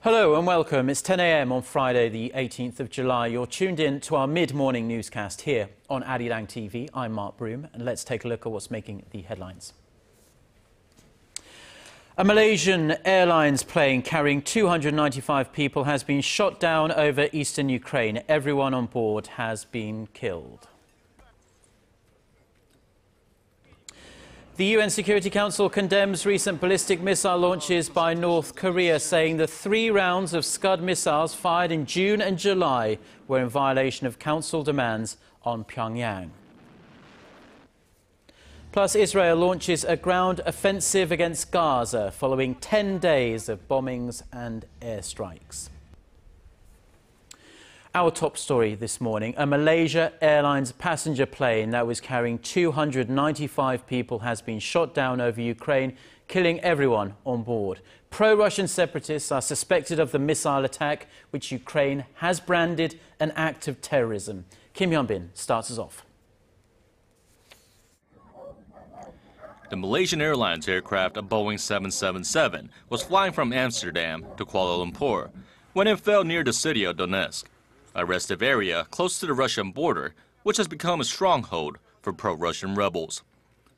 Hello and welcome. It's 10 a.m. on Friday, the 18th of July. You're tuned in to our mid-morning newscast here on ARIRANG TV. I'm Mark Broom, and let's take a look at what's making the headlines. A Malaysian Airlines plane carrying 295 people has been shot down over eastern Ukraine. Everyone on board has been killed. The UN Security Council condemns recent ballistic missile launches by North Korea, saying the 3 rounds of Scud missiles fired in June and July were in violation of Council demands on Pyongyang. Plus, Israel launches a ground offensive against Gaza following 10 days of bombings and airstrikes. Our top story this morning, a Malaysia Airlines passenger plane that was carrying 295 people has been shot down over Ukraine, killing everyone on board. Pro-Russian separatists are suspected of the missile attack, which Ukraine has branded an act of terrorism. Hyun-bin starts us off. The Malaysian Airlines aircraft, a Boeing 777, was flying from Amsterdam to Kuala Lumpur when it fell near the city of Donetsk, a restive area close to the Russian border, which has become a stronghold for pro-Russian rebels.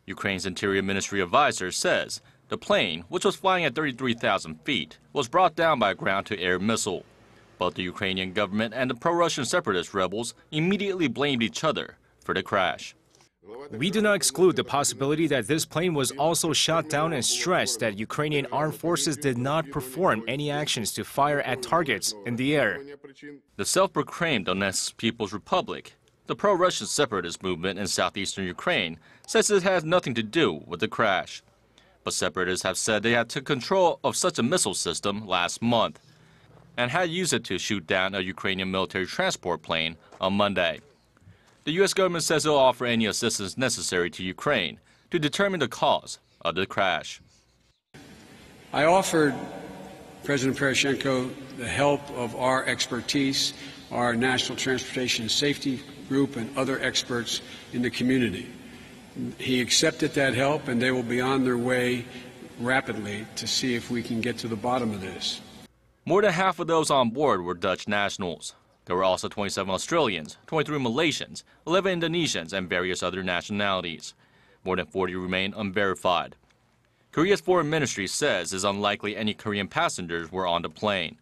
Ukraine's Interior Ministry advisor says the plane, which was flying at 33,000 feet, was brought down by a ground-to-air missile. Both the Ukrainian government and the pro-Russian separatist rebels immediately blamed each other for the crash. We do not exclude the possibility that this plane was also shot down and stressed that Ukrainian Armed Forces did not perform any actions to fire at targets in the air. The self-proclaimed Donetsk People's Republic, the pro-Russian separatist movement in southeastern Ukraine, says it has nothing to do with the crash. But separatists have said they had took control of such a missile system last month and had used it to shoot down a Ukrainian military transport plane on Monday. The U.S. government says it will offer any assistance necessary to Ukraine to determine the cause of the crash. I offered President Poroshenko the help of our expertise, our National Transportation Safety Group and other experts in the community. He accepted that help, and they will be on their way rapidly to see if we can get to the bottom of this. More than half of those on board were Dutch nationals. There were also 27 Australians, 23 Malaysians, 11 Indonesians, and various other nationalities. More than 40 remain unverified. Korea's foreign ministry says it's unlikely any Korean passengers were on the plane.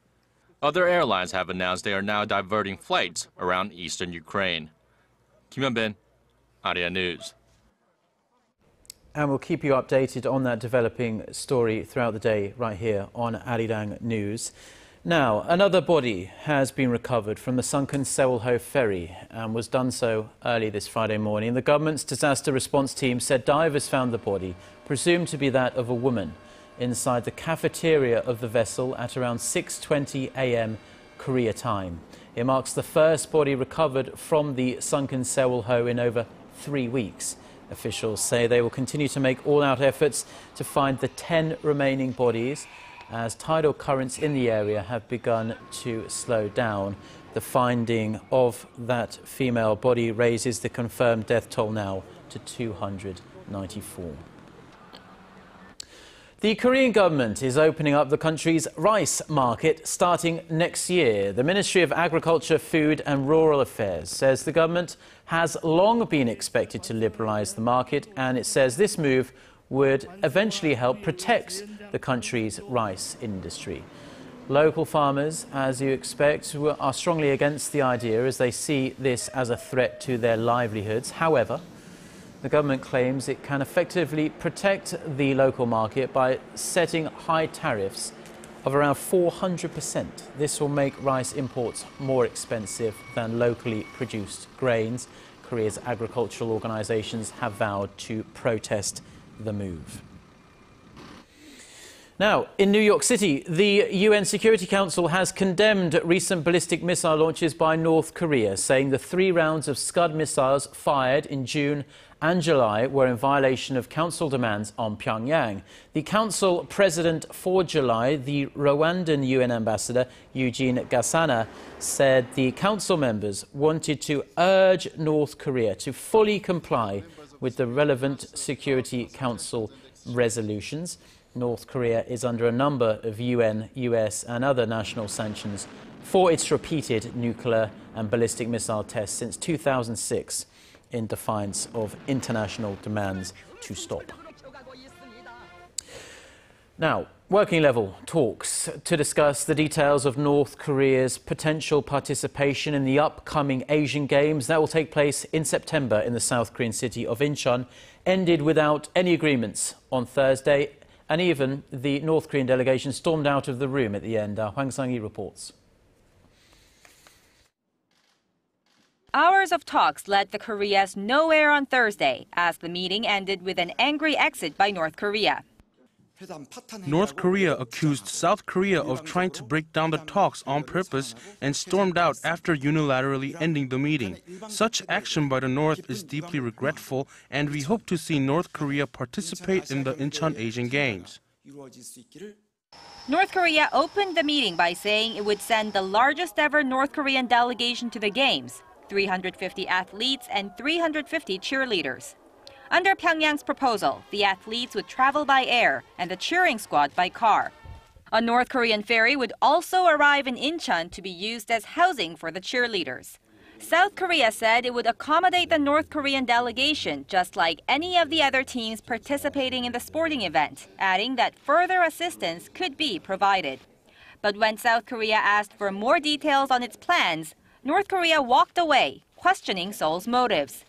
Other airlines have announced they are now diverting flights around eastern Ukraine. Hyun-bin, ARIRANG News. And we'll keep you updated on that developing story throughout the day right here on ARIRANG News. Now, another body has been recovered from the sunken Sewol ferry and was done so early this Friday morning. The government's disaster response team said divers found the body, presumed to be that of a woman, inside the cafeteria of the vessel at around 6:20 a.m. Korea time. It marks the first body recovered from the sunken Sewol in over 3 weeks. Officials say they will continue to make all-out efforts to find the 10 remaining bodies, as tidal currents in the area have begun to slow down. The finding of that female body raises the confirmed death toll now to 294. The Korean government is opening up the country's rice market starting next year. The Ministry of Agriculture, Food and Rural Affairs says the government has long been expected to liberalise the market, and it says this move would eventually help protect the country's rice industry. Local farmers, as you expect, are strongly against the idea as they see this as a threat to their livelihoods. However, the government claims it can effectively protect the local market by setting high tariffs of around 400%. This will make rice imports more expensive than locally produced grains. Korea's agricultural organisations have vowed to protest the move. Now, in New York City, the UN Security Council has condemned recent ballistic missile launches by North Korea, saying the 3 rounds of Scud missiles fired in June and July were in violation of Council demands on Pyongyang. The Council President for July, the Rwandan UN Ambassador Eugene Gasana, said the Council members wanted to urge North Korea to fully comply with the relevant Security Council resolutions. North Korea is under a number of UN, US and other national sanctions for its repeated nuclear and ballistic missile tests since 2006 in defiance of international demands to stop. Now, working level talks to discuss the details of North Korea's potential participation in the upcoming Asian Games that will take place in September in the South Korean city of Incheon ended without any agreements on Thursday, and even the North Korean delegation stormed out of the room at the end. Hwang Sang-hee reports. Hours of talks led the Koreas nowhere on Thursday as the meeting ended with an angry exit by North Korea. North Korea accused South Korea of trying to break down the talks on purpose and stormed out after unilaterally ending the meeting. Such action by the North is deeply regretful, and we hope to see North Korea participate in the Incheon Asian Games. North Korea opened the meeting by saying it would send the largest ever North Korean delegation to the Games, 350 athletes and 350 cheerleaders. Under Pyongyang's proposal, the athletes would travel by air and the cheering squad by car. A North Korean ferry would also arrive in Incheon to be used as housing for the cheerleaders. South Korea said it would accommodate the North Korean delegation just like any of the other teams participating in the sporting event, adding that further assistance could be provided. But when South Korea asked for more details on its plans, North Korea walked away, questioning Seoul's motives.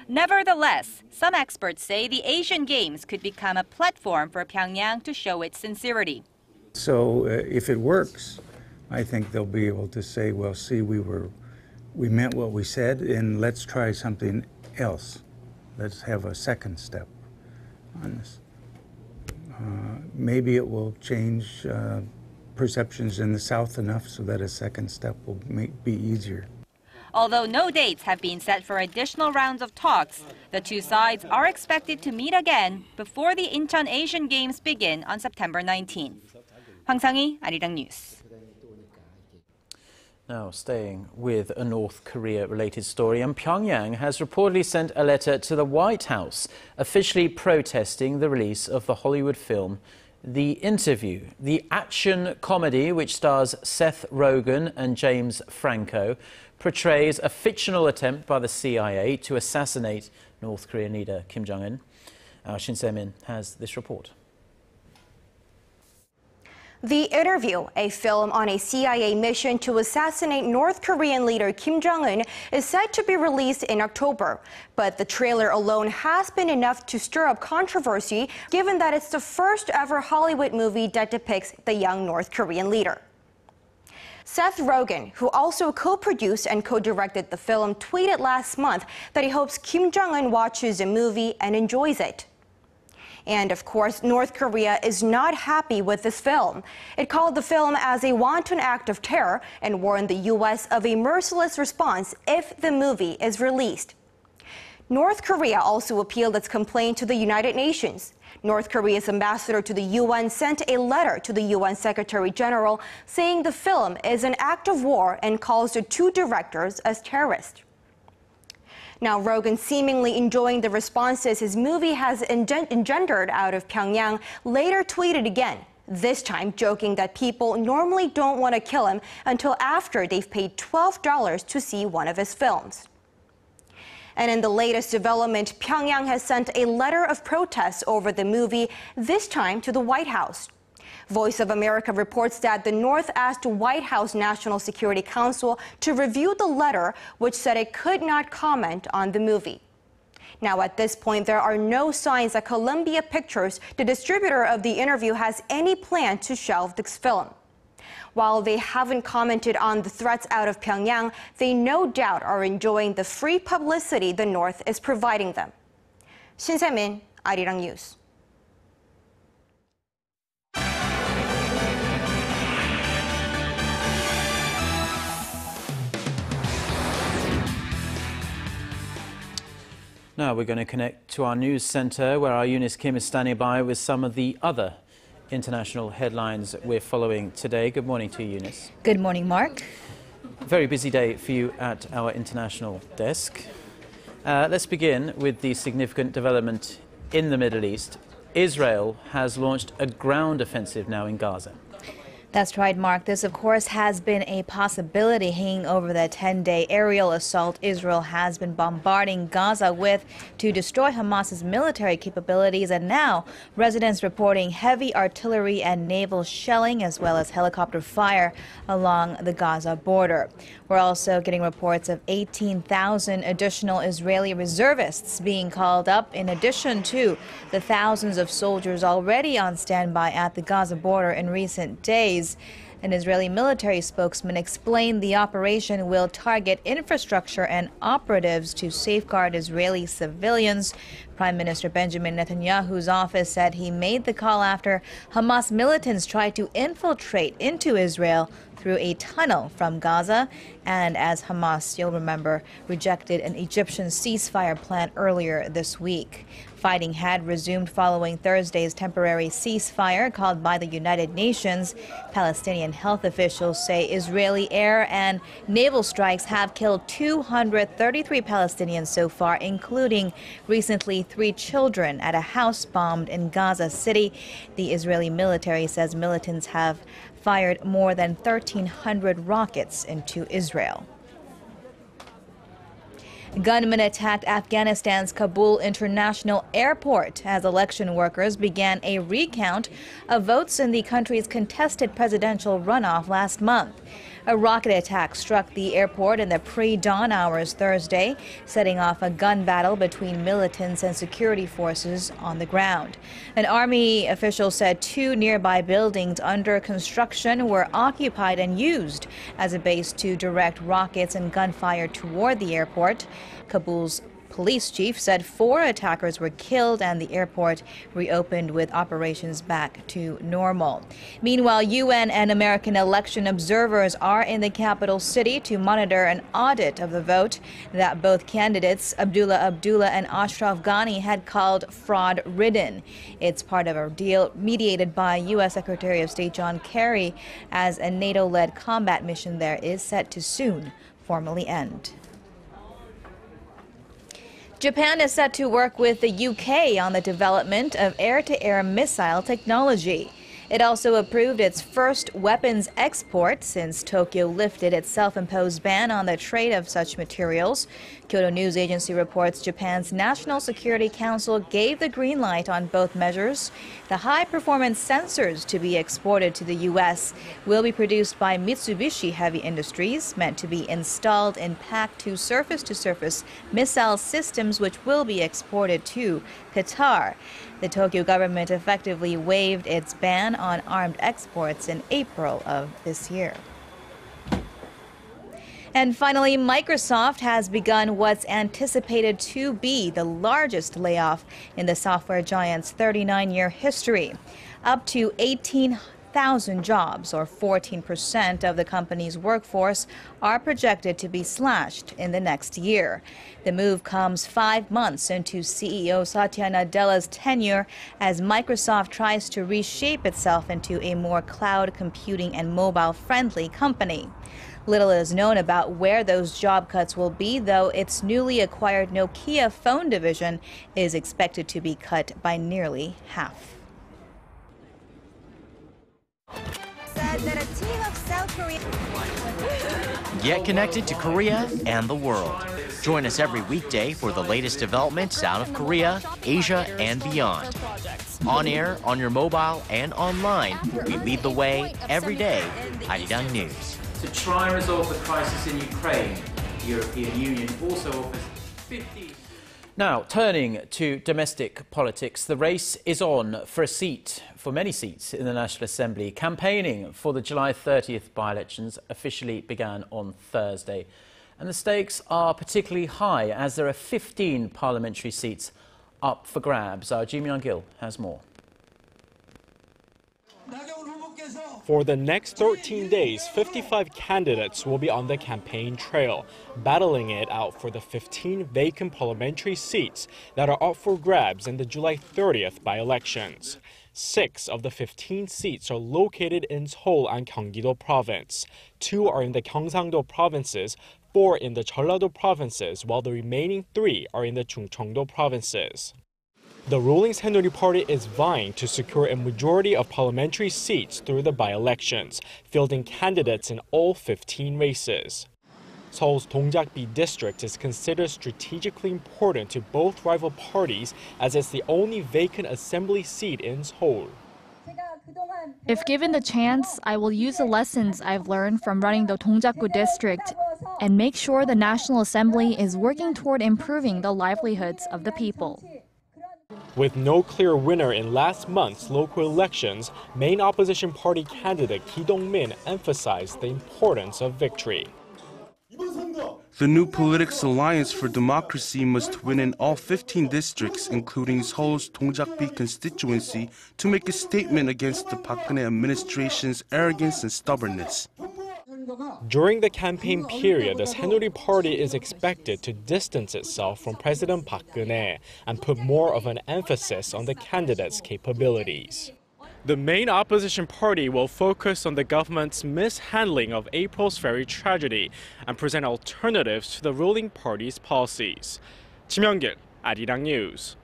Nevertheless, some experts say the Asian Games could become a platform for Pyongyang to show its sincerity. So if it works, I think they'll be able to say, well, see, we meant what we said, and let's try something else. Let's have a second step on this. Maybe it will change perceptions in the South enough so that a second step will be easier. Although no dates have been set for additional rounds of talks, the two sides are expected to meet again before the Incheon Asian Games begin on September 19th. Hwang Sang-hee, ARIRANG News. Now, staying with a North Korea-related story, and Pyongyang has reportedly sent a letter to the White House officially protesting the release of the Hollywood film The Interview. The action comedy, which stars Seth Rogen and James Franco, portrays a fictional attempt by the CIA to assassinate North Korean leader Kim Jong-un. Shin Se-min has this report. The Interview, a film on a CIA mission to assassinate North Korean leader Kim Jong-un, is set to be released in October. But the trailer alone has been enough to stir up controversy, given that it's the first ever Hollywood movie that depicts the young North Korean leader. Seth Rogen, who also co-produced and co-directed the film, tweeted last month that he hopes Kim Jong-un watches the movie and enjoys it. And of course, North Korea is not happy with this film. It called the film as a wanton act of terror and warned the U.S. of a merciless response if the movie is released. North Korea also appealed its complaint to the United Nations. North Korea's ambassador to the UN sent a letter to the UN Secretary General saying the film is an act of war and calls the two directors as terrorists. Now, Rogen, seemingly enjoying the responses his movie has engendered out of Pyongyang, later tweeted again, this time joking that people normally don't want to kill him until after they've paid $12 to see one of his films. And in the latest development, Pyongyang has sent a letter of protest over the movie, this time to the White House. Voice of America reports that the North asked the White House National Security Council to review the letter, which said it could not comment on the movie. Now, at this point, there are no signs that Columbia Pictures, the distributor of The Interview, has any plan to shelve this film. While they haven't commented on the threats out of Pyongyang, they no doubt are enjoying the free publicity the North is providing them. Shin Se-min, ARIRANG News. Now we're going to connect to our news centre, where our Eunice Kim is standing by with some of the other international headlines we're following today. Good morning to you, Eunice. Good morning, Mark. Very busy day for you at our international desk. Let's begin with the significant development in the Middle East. Israel has launched a ground offensive now in Gaza. That's right, Mark. This, of course, has been a possibility hanging over the 10-day aerial assault Israel has been bombarding Gaza with to destroy Hamas's military capabilities. And now residents reporting heavy artillery and naval shelling as well as helicopter fire along the Gaza border. We're also getting reports of 18,000 additional Israeli reservists being called up, in addition to the thousands of soldiers already on standby at the Gaza border in recent days. An Israeli military spokesman explained the operation will target infrastructure and operatives to safeguard Israeli civilians. Prime Minister Benjamin Netanyahu's office said he made the call after Hamas militants tried to infiltrate into Israel through a tunnel from Gaza, and as Hamas, you'll remember, rejected an Egyptian ceasefire plan earlier this week. Fighting had resumed following Thursday's temporary ceasefire called by the United Nations. Palestinian health officials say Israeli air and naval strikes have killed 233 Palestinians so far, including recently 3 children at a house bombed in Gaza City. The Israeli military says militants have fired more than 1,300 rockets into Israel. Gunmen attacked Afghanistan's Kabul International Airport as election workers began a recount of votes in the country's contested presidential runoff last month. A rocket attack struck the airport in the pre-dawn hours Thursday, setting off a gun battle between militants and security forces on the ground. An army official said 2 nearby buildings under construction were occupied and used as a base to direct rockets and gunfire toward the airport. Kabul's police chief said 4 attackers were killed and the airport reopened with operations back to normal. Meanwhile, UN and American election observers are in the capital city to monitor an audit of the vote that both candidates, Abdullah and Ashraf Ghani, had called fraud-ridden. It's part of a deal mediated by U.S. Secretary of State John Kerry, as a NATO-led combat mission there is set to soon formally end. Japan is set to work with the UK on the development of air-to-air missile technology. It also approved its first weapons export since Tokyo lifted its self-imposed ban on the trade of such materials. Kyodo News Agency reports Japan's National Security Council gave the green light on both measures. The high-performance sensors to be exported to the U.S. will be produced by Mitsubishi Heavy Industries, meant to be installed in pack-to-surface missile systems, which will be exported to Qatar. The Tokyo government effectively waived its ban on armed exports in April of this year. And finally, Microsoft has begun what's anticipated to be the largest layoff in the software giant's 39-year history. Up to 18,000 jobs, or 14% of the company's workforce, are projected to be slashed in the next year. The move comes 5 months into CEO Satya Nadella's tenure as Microsoft tries to reshape itself into a more cloud computing and mobile-friendly company. Little is known about where those job cuts will be, though its newly acquired Nokia phone division is expected to be cut by nearly half. Get connected to Korea and the world. Join us every weekday for the latest developments out of Korea, Asia, and beyond. On air, on your mobile, and online, we lead the way every day. ARIRANG News. To try and resolve the crisis in Ukraine, the European Union also offers 50... Now, turning to domestic politics, the race is on for many seats in the National Assembly. Campaigning for the July 30th by-elections officially began on Thursday. And the stakes are particularly high as there are 15 parliamentary seats up for grabs. Our Ji Myung-gil has more. For the next 13 days, 55 candidates will be on the campaign trail, battling it out for the 15 vacant parliamentary seats that are up for grabs in the July 30th by-elections. 6 of the 15 seats are located in Sewol and Gyeonggi-do province. 2 are in the Gyeongsang-do provinces, 4 in the Jeollado provinces, while the remaining 3 are in the Chungcheong-do provinces. The ruling Saenuri Party is vying to secure a majority of parliamentary seats through the by-elections, fielding candidates in all 15 races. Seoul's Dongjak-bi district is considered strategically important to both rival parties as it's the only vacant assembly seat in Seoul. If given the chance, I will use the lessons I've learned from running the Dongjak-gu district and make sure the National Assembly is working toward improving the livelihoods of the people. With no clear winner in last month's local elections, main opposition party candidate Ki Dong-min emphasized the importance of victory. The new Political Alliance for Democracy must win in all 15 districts, including Seoul's Dongjak-bi constituency, to make a statement against the Park Geun-hye administration's arrogance and stubbornness. During the campaign period, the Saenuri Party is expected to distance itself from President Park Geun-hye and put more of an emphasis on the candidate's capabilities. The main opposition party will focus on the government's mishandling of April's ferry tragedy and present alternatives to the ruling party's policies. Kim Hyun-gil, ARIRANG News.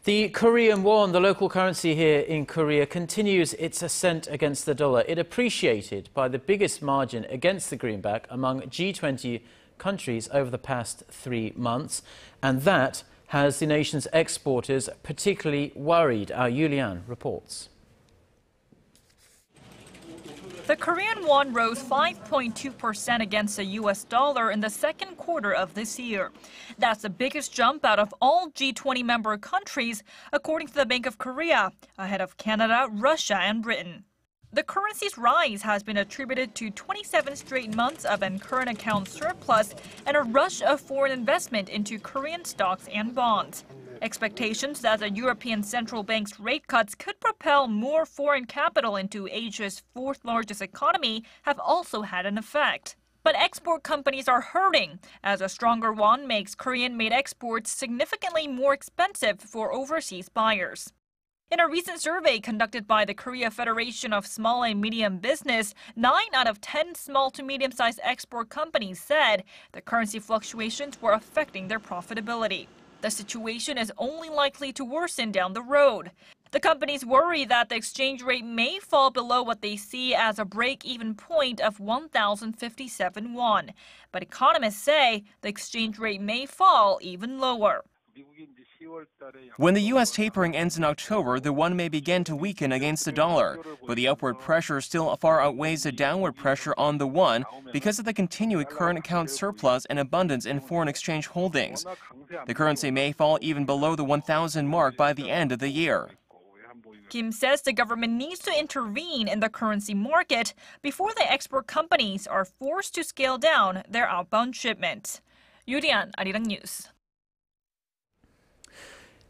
The Korean won, the local currency here in Korea, continues its ascent against the dollar. It appreciated by the biggest margin against the greenback among G20 countries over the past 3 months, and that has the nation's exporters particularly worried. Our Yulian reports. The Korean won rose 5.2% against the US dollar in the second quarter of this year. That's the biggest jump out of all G20 member countries, according to the Bank of Korea, ahead of Canada, Russia, and Britain. The currency's rise has been attributed to 27 straight months of an current account surplus and a rush of foreign investment into Korean stocks and bonds. Expectations that the European Central Bank's rate cuts could propel more foreign capital into Asia's fourth largest economy have also had an effect. But export companies are hurting, as a stronger won makes Korean-made exports significantly more expensive for overseas buyers. In a recent survey conducted by the Korea Federation of Small and Medium Business, 9 out of 10 small to medium-sized export companies said the currency fluctuations were affecting their profitability. The situation is only likely to worsen down the road. The companies worry that the exchange rate may fall below what they see as a break-even point of 1,057 won. But economists say the exchange rate may fall even lower. When the U.S. tapering ends in October, the won may begin to weaken against the dollar, but the upward pressure still far outweighs the downward pressure on the won because of the continued current account surplus and abundance in foreign exchange holdings. The currency may fall even below the 1,000 mark by the end of the year. Kim says the government needs to intervene in the currency market before the export companies are forced to scale down their outbound shipment. Yurian, ARIRANG News.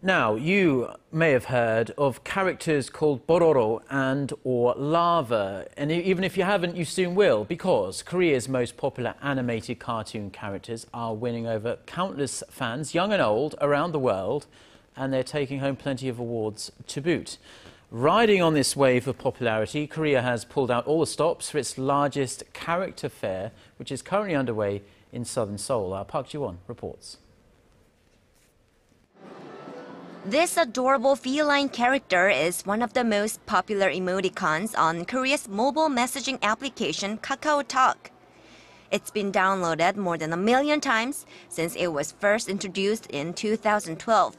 Now, you may have heard of characters called Bororo and or Lava, and even if you haven't, you soon will, because Korea's most popular animated cartoon characters are winning over countless fans, young and old, around the world, and they're taking home plenty of awards to boot. Riding on this wave of popularity, Korea has pulled out all the stops for its largest character fair, which is currently underway in southern Seoul. Our Park Ji-won reports. This adorable feline character is one of the most popular emoticons on Korea's mobile messaging application KakaoTalk. It's been downloaded more than 1 million times since it was first introduced in 2012.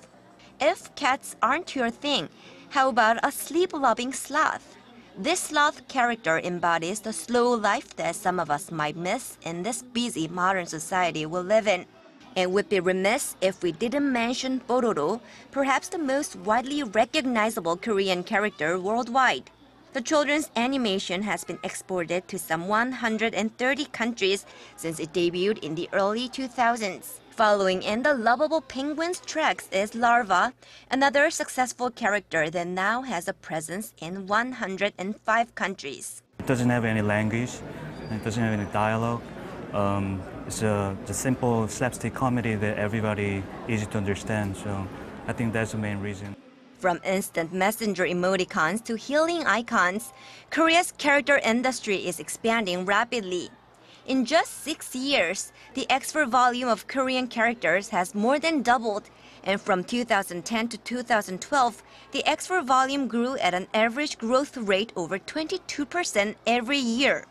If cats aren't your thing, how about a sleep-loving sloth? This sloth character embodies the slow life that some of us might miss in this busy modern society we live in. It would be remiss if we didn't mention Bororo, perhaps the most widely recognizable Korean character worldwide. The children's animation has been exported to some 130 countries since it debuted in the early 2000s. Following in the lovable penguin's tracks is Larva, another successful character that now has a presence in 105 countries. It doesn't have any language, it doesn't have any dialogue. It's a simple slapstick comedy that everybody easy to understand, so I think that's the main reason. From instant messenger emoticons to healing icons, Korea's character industry is expanding rapidly. In just 6 years, the export volume of Korean characters has more than doubled, And from 2010 to 2012, the export volume grew at an average growth rate over 22% every year.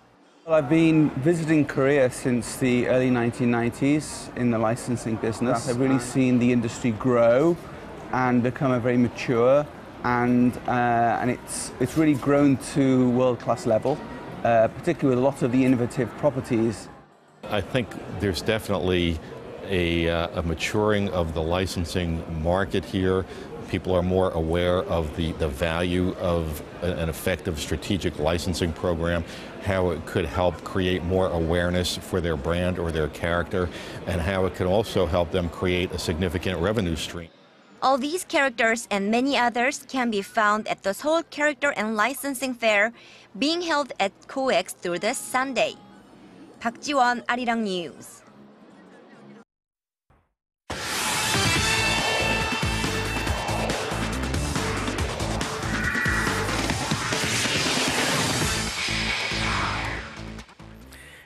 Well, I've been visiting Korea since the early 1990s in the licensing business. I've really seen the industry grow and become a very mature, and it's really grown to world-class level, particularly with a lot of the innovative properties. I think there's definitely a maturing of the licensing market here. People are more aware of the value of an effective strategic licensing program, how it could help create more awareness for their brand or their character, and how it could also help them create a significant revenue stream. All these characters and many others can be found at the Sewol Character and Licensing Fair being held at COEX through this Sunday. Park Ji-won, ARIRANG News.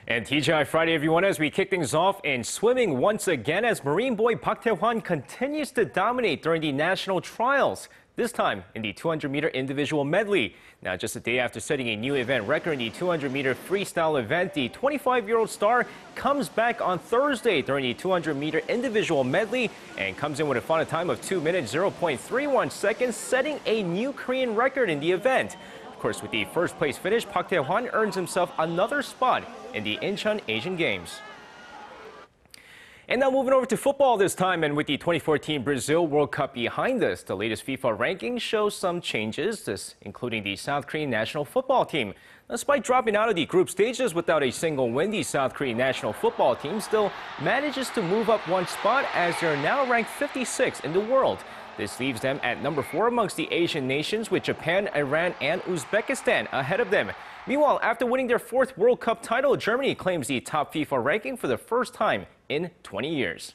And TGI Friday, everyone, as we kick things off in swimming once again as Marine boy Park Tae-hwan continues to dominate during the national trials, this time in the 200-meter individual medley. Now, just a day after setting a new event record in the 200-meter freestyle event, the 25-year-old star comes back on Thursday during the 200-meter individual medley and comes in with a final time of 2 minutes 0.31 seconds, setting a new Korean record in the event. Of course, with the first place finish, Park Tae-hwan earns himself another spot in the Incheon Asian Games. And now moving over to football this time, and with the 2014 Brazil World Cup behind us, the latest FIFA rankings show some changes, this including the South Korean national football team. Despite dropping out of the group stages without a single win, the South Korean national football team still manages to move up one spot as they're now ranked 56 in the world. This leaves them at number 4 amongst the Asian nations, with Japan, Iran, and Uzbekistan ahead of them. Meanwhile, after winning their 4th World Cup title, Germany claims the top FIFA ranking for the first time in 20 years.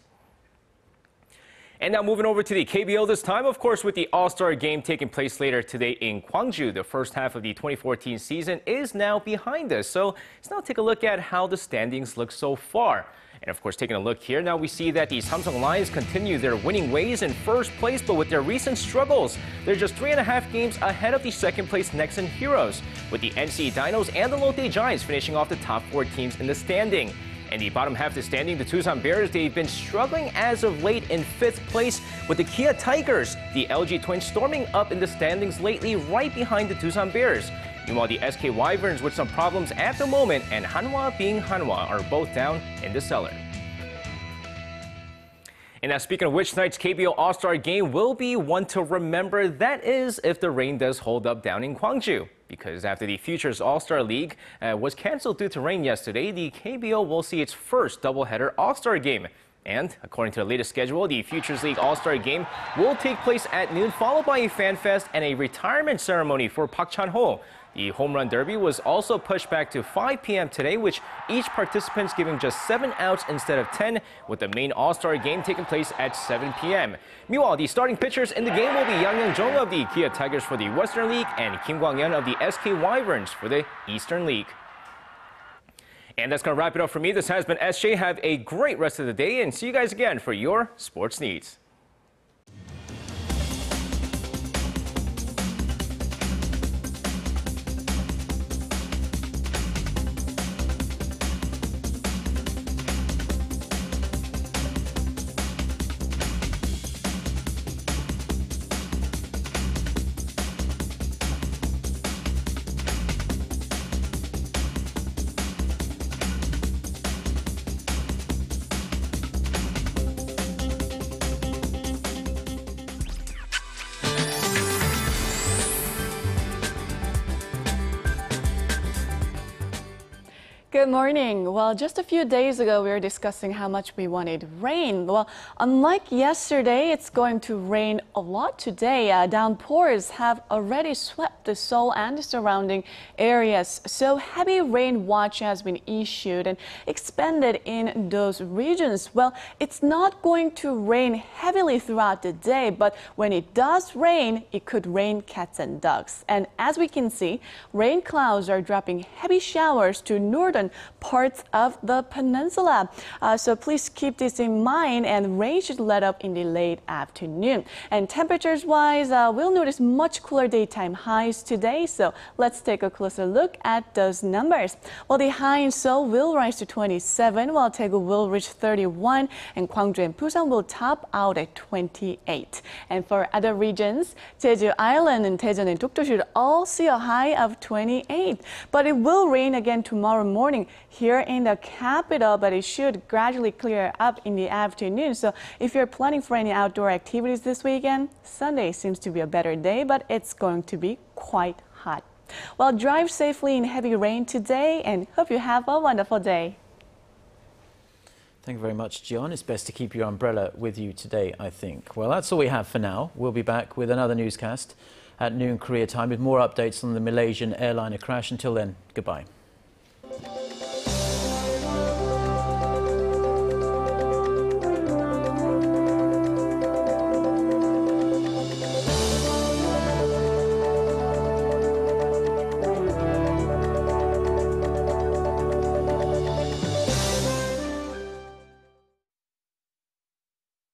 And now moving over to the KBO this time, of course, with the All-Star game taking place later today in Gwangju. The first half of the 2014 season is now behind us. So let's now take a look at how the standings look so far. And of course, taking a look here, now we see that the Samsung Lions continue their winning ways in first place, but with their recent struggles, they're just 3.5 games ahead of the second place Nexon Heroes, with the NC Dinos and the Lotte Giants finishing off the top 4 teams in the standing. In the bottom half of the standing, the Tucson Bears, they've been struggling as of late in 5th place, with the Kia Tigers, the LG Twins, storming up in the standings lately right behind the Tucson Bears. Meanwhile, the SK Wyverns with some problems at the moment, and Hanwha being Hanwha, are both down in the cellar. And now, speaking of which, tonight's KBO All-Star game will be one to remember. That is, if the rain does hold up down in Gwangju. Because after the Futures All-Star League was canceled due to rain yesterday, the KBO will see its first doubleheader All-Star game. And according to the latest schedule, the Futures League All-Star Game will take place at noon, followed by a fan fest and a retirement ceremony for Park Chan-ho. The Home Run Derby was also pushed back to 5 p.m. today, which each participant's giving just 7 outs instead of 10, with the main All-Star Game taking place at 7 p.m. Meanwhile, the starting pitchers in the game will be Yang Young-jong of the Kia Tigers for the Western League and Kim Kwang-yeon of the SK Wyverns for the Eastern League. And that's going to wrap it up for me. This has been SJ. Have a great rest of the day, and see you guys again for your sports needs. Good morning. Well, just a few days ago, we were discussing how much we wanted rain. Well, unlike yesterday, it's going to rain a lot today. Downpours have already swept the Seoul and the surrounding areas. So heavy rain watch has been issued and expanded in those regions. Well, it's not going to rain heavily throughout the day, but when it does rain, it could rain cats and dogs. And as we can see, rain clouds are dropping heavy showers to northern different parts of the peninsula. So please keep this in mind, and rain should let up in the late afternoon. And temperatures-wise, we'll notice much cooler daytime highs today. So let's take a closer look at those numbers. Well, the high in Seoul will rise to 27, while Daegu will reach 31, and Gwangju and Busan will top out at 28. And for other regions, Jeju Island and Daejeon and Dokdo should all see a high of 28. But it will rain again tomorrow morning here in the capital, but it should gradually clear up in the afternoon. So if you're planning for any outdoor activities this weekend, Sunday seems to be a better day, but it's going to be quite hot. Well, drive safely in heavy rain today, and hope you have a wonderful day. Thank you very much, Gian. It's best to keep your umbrella with you today, I think. Well, that's all we have for now. We'll be back with another newscast at noon Korea time with more updates on the Malaysian airliner crash. Until then, goodbye.